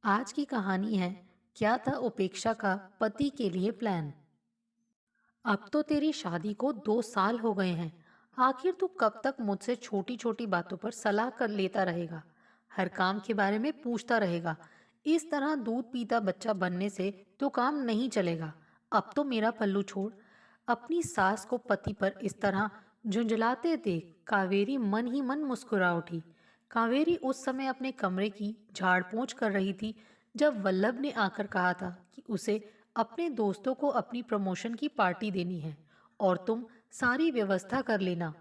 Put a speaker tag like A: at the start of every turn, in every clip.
A: आज की कहानी है। क्या था उपेक्षा का पति के लिए प्लान। अब तो तेरी शादी को 2 साल हो गए हैं। आखिर तू कब तक मुझसे छोटी छोटी बातों पर सलाह कर लेता रहेगा? हर काम के बारे में पूछता रहेगा। इस तरह दूध पीता बच्चा बनने से तो काम नहीं चलेगा। अब तो मेरा पल्लू छोड़। अपनी सास को पति पर इस तरह झुंझलाते देख कावेरी मन ही मन मुस्कुरा उठी। कावेरी उस समय अपने कमरे की झाड़ पोंछ कर रही थी जब वल्लभ ने आकर कहा था कि उसे अपने दोस्तों को अपनी प्रमोशन की पार्टी देनी है और तुम सारी व्यवस्था कर लेना।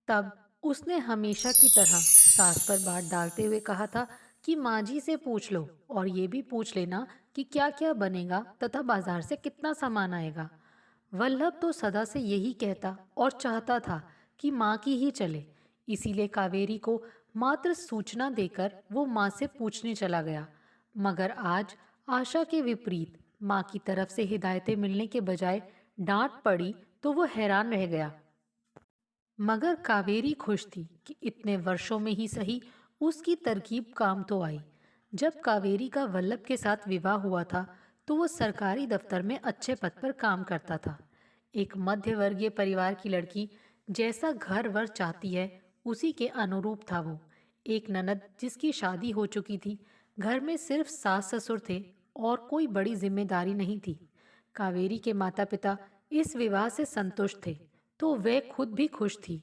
A: तब उसने हमेशा की तरह सास पर बात डालते हुए कहा था कि माँ जी से पूछ लो और ये भी पूछ लेना कि क्या क्या बनेगा तथा बाजार से कितना सामान आएगा। वल्लभ तो सदा से यही कहता और चाहता था कि माँ की ही चले। इसीलिए कावेरी को मात्र सूचना देकर वो माँ से पूछने चला गया। मगर आज आशा के विपरीत माँ की तरफ से हिदायतें मिलने के बजाय डांट पड़ी तो वो हैरान रह गया। मगर कावेरी खुश थी कि इतने वर्षों में ही सही उसकी तरकीब काम तो आई। जब कावेरी का वल्लभ के साथ विवाह हुआ था तो वो सरकारी दफ्तर में अच्छे पद पर काम करता था। एक मध्यवर्गीय परिवार की लड़की जैसा घर वर चाहती है उसी के अनुरूप था वो। एक ननद जिसकी शादी हो चुकी थी, घर में सिर्फ सास ससुर थे और कोई बड़ी जिम्मेदारी नहीं थी। कावेरी के माता पिता इस विवाह से संतुष्ट थे तो वह खुद भी खुश थी।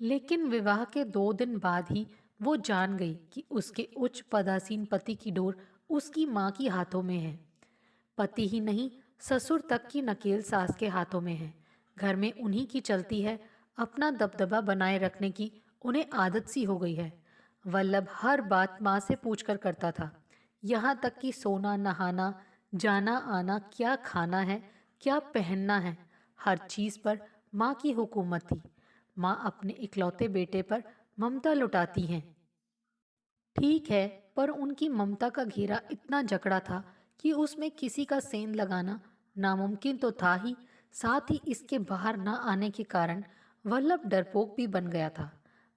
A: लेकिन विवाह के 2 दिन बाद ही वो जान गई कि उसके उच्च पदासीन पति की डोर उसकी माँ की हाथों में है। पति ही नहीं, ससुर तक की नकेल सास के हाथों में है। घर में उन्हीं की चलती है। अपना दबदबा बनाए रखने की उन्हें आदत सी हो गई है। वल्लभ हर बात माँ से पूछकर करता था। यहाँ तक कि सोना नहाना, जाना आना, क्या खाना है, क्या पहनना है, हर चीज पर माँ की हुकूमत थी। माँ अपने इकलौते बेटे पर ममता लुटाती हैं। ठीक है, पर उनकी ममता का घेरा इतना जकड़ा था कि उसमें किसी का सेंध लगाना नामुमकिन तो था ही, साथ ही इसके बाहर न आने के कारण वल्लभ डरपोक भी बन गया था।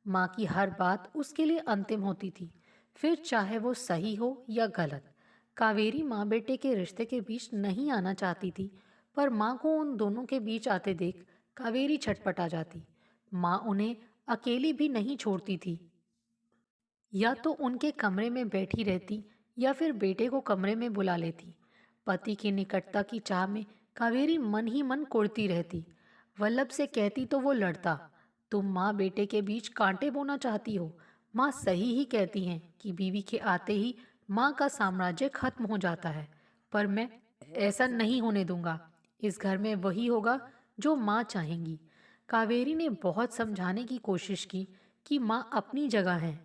A: माँ की हर बात उसके लिए अंतिम होती थी, फिर चाहे वो सही हो या गलत। कावेरी माँ बेटे के रिश्ते के बीच नहीं आना चाहती थी, पर माँ को उन दोनों के बीच आते देख कावेरी छटपटा जाती। माँ उन्हें अकेली भी नहीं छोड़ती थी। या तो उनके कमरे में बैठी रहती या फिर बेटे को कमरे में बुला लेती। पति की निकटता की चाह में कावेरी मन ही मन कुढ़ती रहती। वल्लभ से कहती तो वो लड़ता। तुम माँ बेटे के बीच कांटे बोना चाहती हो। माँ सही ही कहती हैं कि बीवी के आते ही माँ का साम्राज्य खत्म हो जाता है। पर मैं ऐसा नहीं होने दूंगा। इस घर में वही होगा जो माँ चाहेंगी। कावेरी ने बहुत समझाने की कोशिश की कि माँ अपनी जगह है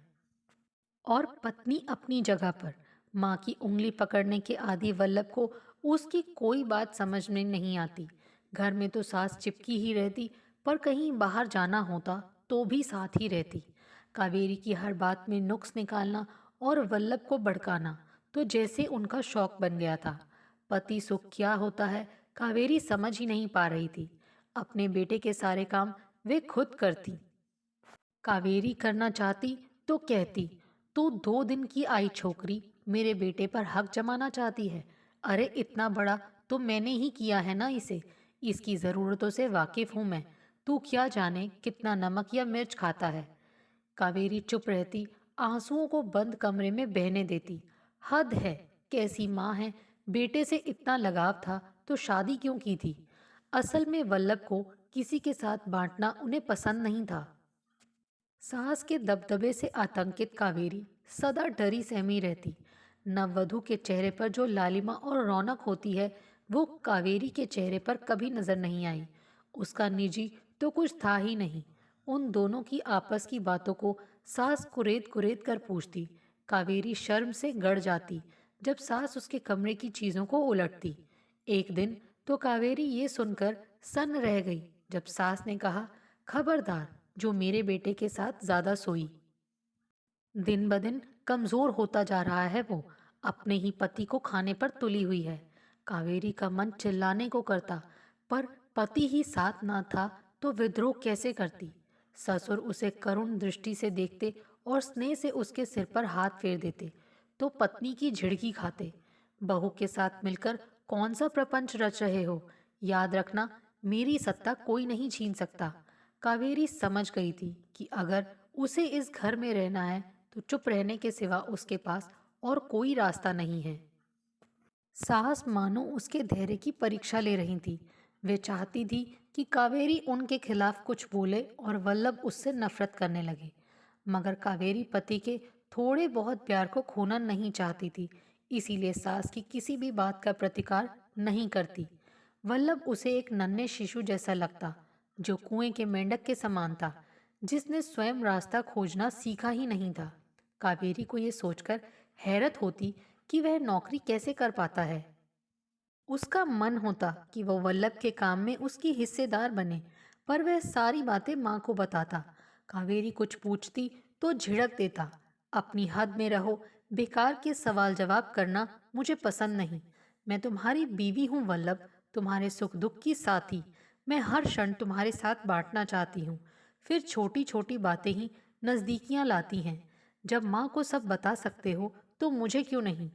A: और पत्नी अपनी जगह पर। माँ की उंगली पकड़ने के आदि वल्लभ को उसकी कोई बात समझ में नहीं आती। घर में तो सास चिपकी ही रहती, पर कहीं बाहर जाना होता तो भी साथ ही रहती। कावेरी की हर बात में नुक्स निकालना और वल्लभ को भड़काना तो जैसे उनका शौक बन गया था। पति सुख क्या होता है कावेरी समझ ही नहीं पा रही थी। अपने बेटे के सारे काम वे खुद करती। कावेरी करना चाहती तो कहती, तू 2 दिन की आई छोकरी मेरे बेटे पर हक जमाना चाहती है। अरे इतना बड़ा तो मैंने ही किया है ना इसे। इसकी ज़रूरतों से वाकिफ हूं मैं। तू क्या जाने कितना नमक या मिर्च खाता है। कावेरी चुप रहती, आंसुओं को बंद कमरे में बहने देती। हद है, कैसी माँ है। बेटे से इतना लगाव था तो शादी क्यों की थी। असल में वल्लभ को किसी के साथ बांटना उन्हें पसंद नहीं था। सास के दबदबे से आतंकित कावेरी सदा डरी सहमी रहती। नववधु के चेहरे पर जो लालिमा और रौनक होती है वो कावेरी के चेहरे पर कभी नजर नहीं आई। उसका निजी तो कुछ था ही नहीं। उन दोनों की आपस की बातों को सास कुरेद कुरेद कर पूछती। कावेरी शर्म से गड़ जाती जब सास उसके कमरे की चीजों को उलटती। एक दिन तो कावेरी ये सुनकर सन्न रह गई जब सास ने कहा, खबरदार जो मेरे बेटे के साथ ज्यादा सोई। दिन ब दिन कमजोर होता जा रहा है वो। अपने ही पति को खाने पर तुली हुई है। कावेरी का मन चिल्लाने को करता, पर पति ही साथ ना था तो विद्रोह कैसे करती। ससुर उसे करुण दृष्टि से देखते और स्नेह से उसके सिर पर हाथ फेर देते। तो पत्नी की झिड़की खाते। बहू के साथ मिलकर कौन सा प्रपंच रच रहे हो? याद रखना, मेरी सत्ता कोई नहीं छीन सकता। कावेरी समझ गई थी कि अगर उसे इस घर में रहना है तो चुप रहने के सिवा उसके पास और कोई रास्ता नहीं है। साहस मानो उसके धैर्य की परीक्षा ले रही थी। वे चाहती थी कि कावेरी उनके खिलाफ कुछ बोले और वल्लभ उससे नफरत करने लगे। मगर कावेरी पति के थोड़े बहुत प्यार को खोना नहीं चाहती थी, इसीलिए सास की किसी भी बात का प्रतिकार नहीं करती। वल्लभ उसे एक नन्हे शिशु जैसा लगता, जो कुएं के मेंढक के समान था, जिसने स्वयं रास्ता खोजना सीखा ही नहीं था। कावेरी को यह सोचकर हैरत होती कि वह नौकरी कैसे कर पाता है। उसका मन होता कि वह वल्लभ के काम में उसकी हिस्सेदार बने, पर वह सारी बातें माँ को बताता। कावेरी कुछ पूछती तो झिड़क देता, अपनी हद में रहो, बेकार के सवाल जवाब करना मुझे पसंद नहीं। मैं तुम्हारी बीवी हूँ वल्लभ, तुम्हारे सुख दुख की साथी। मैं हर क्षण तुम्हारे साथ बांटना चाहती हूँ। फिर छोटी छोटी बातें ही नजदीकियां लाती हैं। जब माँ को सब बता सकते हो तो मुझे क्यों नहीं?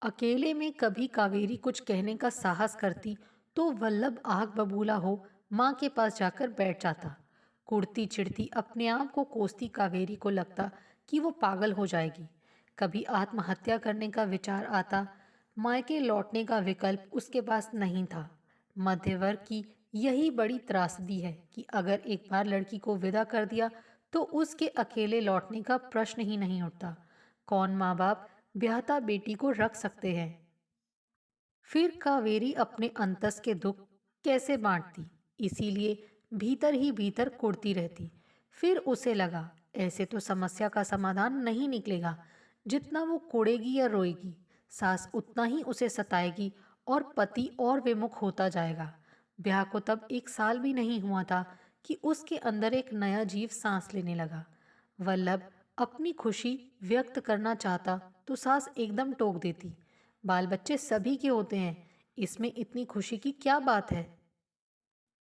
A: अकेले में कभी कावेरी कुछ कहने का साहस करती तो वल्लभ आग बबूला हो माँ के पास जाकर बैठ जाता। कुड़ती चिढ़ती अपने आप को कोसती कावेरी को लगता कि वो पागल हो जाएगी। कभी आत्महत्या करने का विचार आता। मायके लौटने का विकल्प उसके पास नहीं था। मध्य वर्ग की यही बड़ी त्रासदी है कि अगर एक बार लड़की को विदा कर दिया तो उसके अकेले लौटने का प्रश्न ही नहीं उठता। कौन माँ बाप ब्याहता बेटी को रख सकते हैं? फिर कावेरी अपने अंतस के दुख कैसे बांटती, इसीलिए भीतर ही भीतर कुढ़ती रहती। फिर उसे लगा, ऐसे तो समस्या का समाधान नहीं निकलेगा। जितना वो कुढ़ेगी या रोएगी, सास उतना ही उसे सताएगी और पति और विमुख होता जाएगा। ब्याह को तब 1 साल भी नहीं हुआ था कि उसके अंदर एक नया जीव सांस लेने लगा। वल्लभ अपनी खुशी व्यक्त करना चाहता तो सास एकदम टोक देती, बाल बच्चे सभी के होते हैं, इसमें इतनी खुशी की क्या बात है?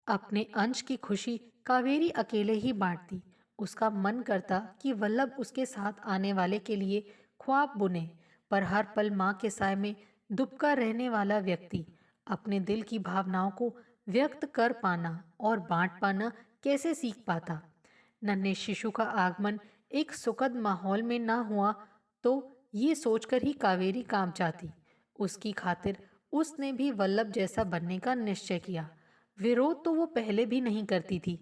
A: अपने अंश की खुशी कावेरी अकेले ही बांटती। उसका मन करता कि वल्लभ उसके साथ आने वाले के लिए ख्वाब बुने, पर हर पल माँ के साय में दुबका रहने वाला व्यक्ति अपने दिल की भावनाओं को व्यक्त कर पाना और बांट पाना कैसे सीख पाता? नन्हे शिशु का आगमन एक सुखद माहौल में ना हुआ तो ये सोचकर ही कावेरी काम चाहती। उसकी खातिर उसने भी वल्लभ जैसा बनने का निश्चय किया। विरोध तो वो पहले भी नहीं करती थी।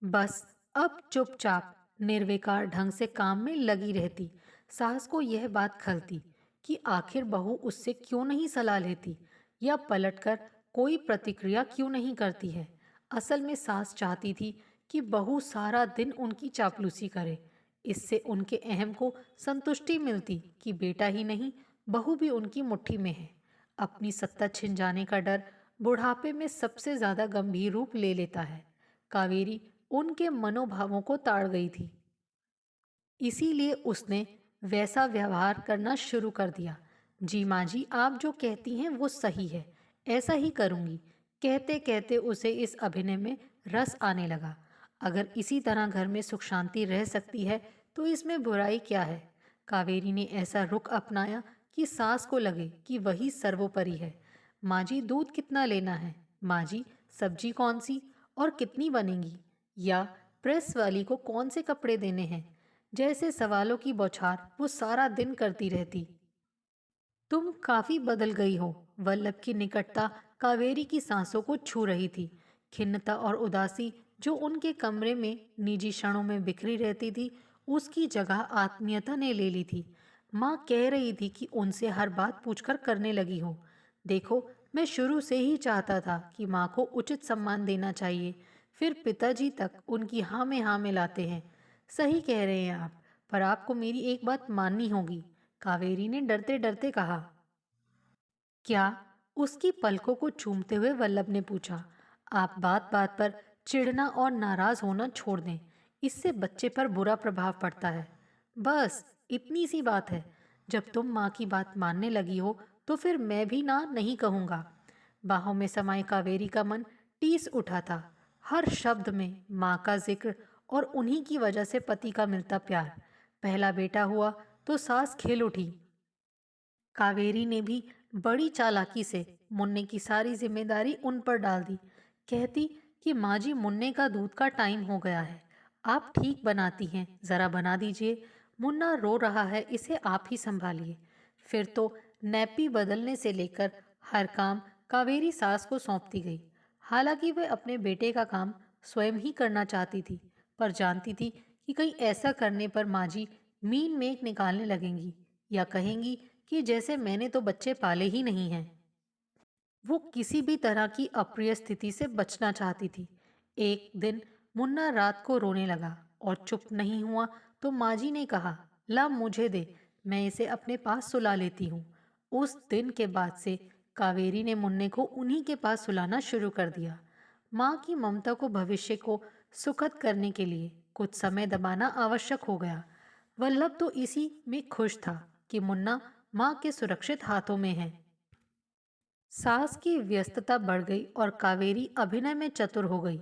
A: बस अब चुपचाप निर्विकार ढंग से काम में लगी रहती। सास को यह बात खलती कि आखिर बहू उससे क्यों नहीं सलाह लेती या पलटकर कोई प्रतिक्रिया क्यों नहीं करती है। असल में सास चाहती थी कि बहू सारा दिन उनकी चापलूसी करे। इससे उनके अहम को संतुष्टि मिलती कि बेटा ही नहीं, बहू भी उनकी मुट्ठी में है। अपनी सत्ता छिन जाने का डर बुढ़ापे में सबसे ज्यादा गंभीर रूप ले लेता है। कावेरी उनके मनोभावों को ताड़ गई थी, इसीलिए उसने वैसा व्यवहार करना शुरू कर दिया। जी माँ जी, आप जो कहती हैं वो सही है, ऐसा ही करूँगी। कहते कहते उसे इस अभिनय में रस आने लगा। अगर इसी तरह घर में सुख शांति रह सकती है तो इसमें बुराई क्या है? कावेरी ने ऐसा रुख अपनाया कि सास को लगे कि वही सर्वोपरि है। माँ जी, दूध कितना लेना है? माँ जी, सब्जी कौन सी और कितनी बनेगी? या प्रेस वाली को कौन से कपड़े देने हैं? जैसे सवालों की बौछार वो सारा दिन करती रहती। तुम काफी बदल गई हो। वल्लभ की निकटता कावेरी की सांसों को छू रही थी। खिन्नता और उदासी जो उनके कमरे में निजी क्षणों में बिखरी रहती थी, उसकी जगह आत्मीयता ने ले ली थी। माँ कह रही थी कि उनसे हर बात पूछकर करने लगी हो। देखो, मैं शुरू से ही चाहता था कि माँ को उचित सम्मान देना चाहिए। फिर पिताजी तक उनकी हाँ में लाते हैं। सही कह रहे हैं आप, पर आपको मेरी एक बात माननी होगी, कावेरी ने डरते डरते कहा। क्या? उसकी पलकों को चूमते हुए वल्लभ ने पूछा। आप बात बात पर चिढ़ना और नाराज होना छोड़ दें, इससे बच्चे पर बुरा प्रभाव पड़ता है। बस इतनी सी बात है। जब तुम माँ की बात मानने लगी हो तो फिर मैं भी ना नहीं कहूँगा। बाहों में समाई कावेरी का मन टीस उठा था। हर शब्द में माँ का जिक्र और उन्हीं की वजह से पति का मिलता प्यार। पहला बेटा हुआ तो सास खिल उठी। कावेरी ने भी बड़ी चालाकी से मुन्ने की सारी जिम्मेदारी उन पर डाल दी। कहती कि माँ जी, मुन्ने का दूध का टाइम हो गया है, आप ठीक बनाती हैं, ज़रा बना दीजिए। मुन्ना रो रहा है, इसे आप ही संभालिए। फिर तो नैपी बदलने से लेकर हर काम कावेरी सास को सौंपती गई। हालांकि वह अपने बेटे का काम स्वयं ही करना चाहती थी, पर जानती थी कि कहीं ऐसा करने पर माँ जी मीन मेख निकालने लगेंगी या कहेंगी कि जैसे मैंने तो बच्चे पाले ही नहीं हैं। वो किसी भी तरह की अप्रिय स्थिति से बचना चाहती थी। एक दिन मुन्ना रात को रोने लगा और चुप नहीं हुआ तो माजी ने कहा, ला मुझे दे, मैं इसे अपने पास सुला लेती हूँ। उस दिन के बाद से कावेरी ने मुन्ने को उन्हीं के पास सुलाना शुरू कर दिया। माँ की ममता को भविष्य को सुखद करने के लिए कुछ समय दबाना आवश्यक हो गया। वल्लभ तो इसी में खुश था कि मुन्ना माँ के सुरक्षित हाथों में है। सास की व्यस्तता बढ़ गई और कावेरी अभिनय में चतुर हो गई,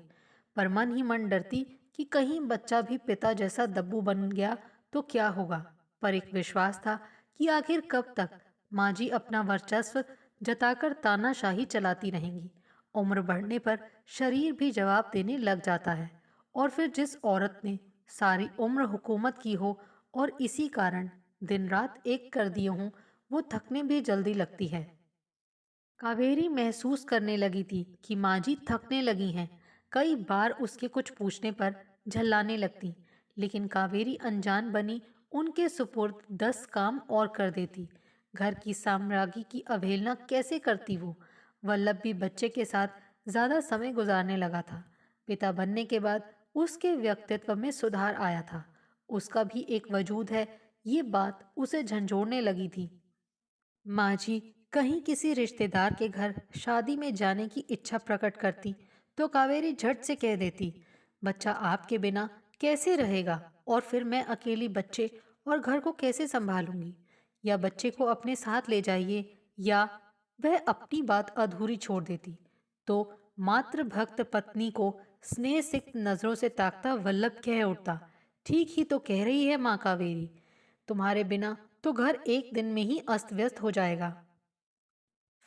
A: पर मन ही मन डरती कि कहीं बच्चा भी पिता जैसा दब्बू बन गया तो क्या होगा। पर एक विश्वास था कि आखिर कब तक माँ जी अपना वर्चस्व जताकर तानाशाही चलाती रहेंगी। उम्र बढ़ने पर शरीर भी जवाब देने लग जाता है, और फिर जिस औरत ने सारी उम्र हुकूमत की हो और इसी कारण दिन रात एक कर दिए हों, वो थकने भी जल्दी लगती है। कावेरी महसूस करने लगी थी कि माँ जी थकने लगी हैं। कई बार उसके कुछ पूछने पर झल्लाने लगती, लेकिन कावेरी अनजान बनी उनके सुपुर्द 10 काम और कर देती। घर की साम्राज्ञी की अवहेलना कैसे करती वो। वल्लभ भी बच्चे के साथ ज्यादा समय गुजारने लगा था। पिता बनने के बाद उसके व्यक्तित्व में सुधार आया था। उसका भी एक वजूद है, ये बात उसे झंझोड़ने लगी थी। माँ जी कहीं किसी रिश्तेदार के घर शादी में जाने की इच्छा प्रकट करती तो कावेरी झट से कह देती, बच्चा आपके बिना कैसे रहेगा, और फिर मैं अकेली बच्चे और घर को कैसे संभालूंगी। या बच्चे को अपने साथ ले जाइए। या वह अपनी बात अधूरी छोड़ देती तो मात्र भक्त पत्नी को स्नेह सिक्त नजरों से ताकता वल्लभ कह उठता, ठीक ही तो कह रही है माँ कावेरी, तुम्हारे बिना तो घर एक दिन में ही अस्त व्यस्त हो जाएगा।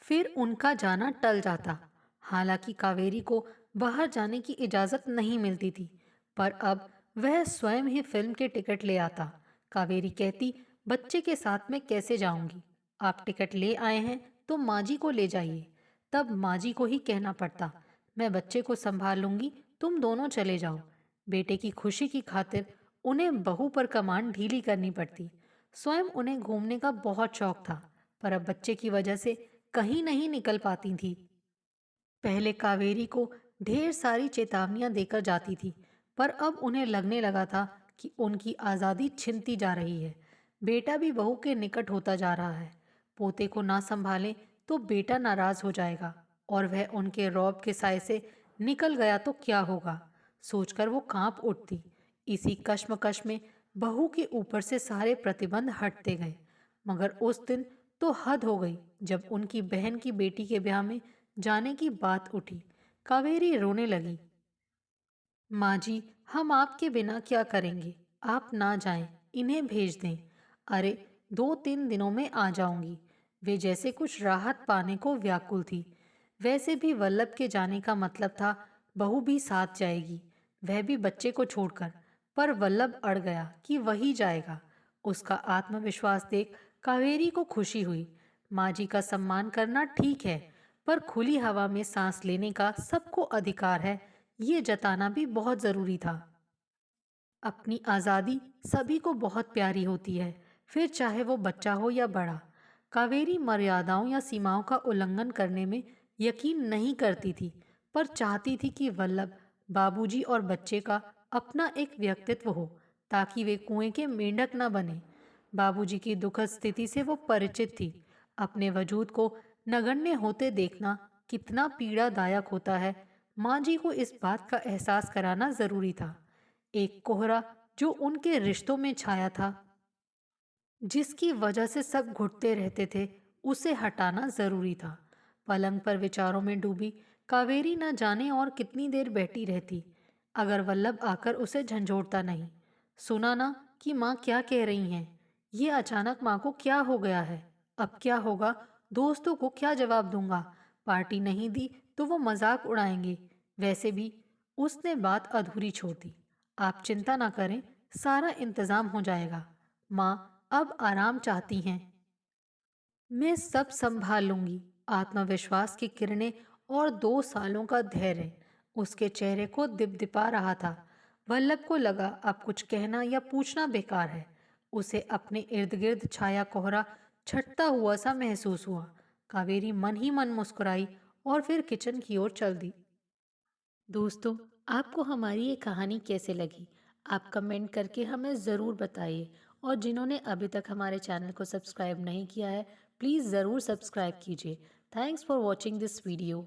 A: फिर उनका जाना टल जाता। हालांकि कावेरी को बाहर जाने की इजाजत नहीं मिलती थी, पर अब वह स्वयं ही फिल्म के टिकट ले आता। कावेरी कहती, बच्चे के साथ मैं कैसे जाऊंगी, आप टिकट ले आए हैं तो माँ जी को ले जाइए। तब माँ जी को ही कहना पड़ता, मैं बच्चे को संभाल लूंगी, तुम दोनों चले जाओ। बेटे की खुशी की खातिर उन्हें बहू पर कमान ढीली करनी पड़ती। स्वयं उन्हें घूमने का बहुत शौक था, पर अब बच्चे की वजह से कहीं नहीं निकल पाती थी। पहले कावेरी को ढेर सारी चेतावनियां देकर जाती थी, पर अब उन्हें लगने लगा था कि उनकी आज़ादी छिनती जा रही है। बेटा भी बहू के निकट होता जा रहा है। पोते को ना संभालें तो बेटा नाराज हो जाएगा, और वह उनके रौब के साय से निकल गया तो क्या होगा, सोचकर वो कांप उठती। इसी कश्मकश में बहू के ऊपर से सारे प्रतिबंध हटते गए। मगर उस दिन तो हद हो गई जब उनकी बहन की बेटी के ब्याह में जाने की बात उठी। कावेरी रोने लगी, माँ जी, हम आपके बिना क्या करेंगे, आप ना जाएं, इन्हें भेज दें। अरे, 2-3 दिनों में आ जाऊंगी। वे जैसे कुछ राहत पाने को व्याकुल थी। वैसे भी वल्लभ के जाने का मतलब था बहू भी साथ जाएगी, वह भी बच्चे को छोड़कर। पर वल्लभ अड़ गया कि वही जाएगा। उसका आत्मविश्वास देख कावेरी को खुशी हुई। माँ जी का सम्मान करना ठीक है, पर खुली हवा में सांस लेने का सबको अधिकार है, ये जताना भी बहुत जरूरी था। अपनी आज़ादी सभी को बहुत प्यारी होती है, फिर चाहे वो बच्चा हो या बड़ा। कावेरी मर्यादाओं या सीमाओं का उल्लंघन करने में यकीन नहीं करती थी, पर चाहती थी कि वल्लभ, बाबूजी और बच्चे का अपना एक व्यक्तित्व हो, ताकि वे कुएं के मेंढक न बने। बाबूजी की दुखद स्थिति से वो परिचित थी। अपने वजूद को नगण्य होते देखना कितना पीड़ादायक होता है, माँ जी को इस बात का एहसास कराना जरूरी था। एक कोहरा जो उनके रिश्तों में छाया था, जिसकी वजह से सब घुटते रहते थे, उसे हटाना जरूरी था। पलंग पर विचारों में डूबी कावेरी न जाने और कितनी देर बैठी रहती, अगर वल्लभ आकर उसे झंझोड़ता नहीं। सुना ना कि माँ क्या कह रही हैं, ये अचानक माँ को क्या हो गया है? अब क्या होगा? दोस्तों को क्या जवाब दूंगा? पार्टी नहीं दी तो वो मजाक उड़ाएंगे। वैसे भी उसने बात अधूरी छोड़ दी। आप चिंता ना करें, सारा इंतजाम हो जाएगा। माँ अब आराम चाहती हैं। मैं सब संभाल लूंगी। आत्मविश्वास की किरणें और 2 सालों का धैर्य उसके चेहरे को दिपदिपा रहा था। वल्लभ को लगा अब कुछ कहना या पूछना बेकार है। उसे अपने इर्द गिर्द छाया कोहरा छटता हुआ सा महसूस हुआ। कावेरी मन ही मन मुस्कुराई और फिर किचन की ओर चल दी। दोस्तों, आपको हमारी ये कहानी कैसे लगी? आप कमेंट करके हमें ज़रूर बताइए। और जिन्होंने अभी तक हमारे चैनल को सब्सक्राइब नहीं किया है, प्लीज़ ज़रूर सब्सक्राइब कीजिए। Thanks for watching this video.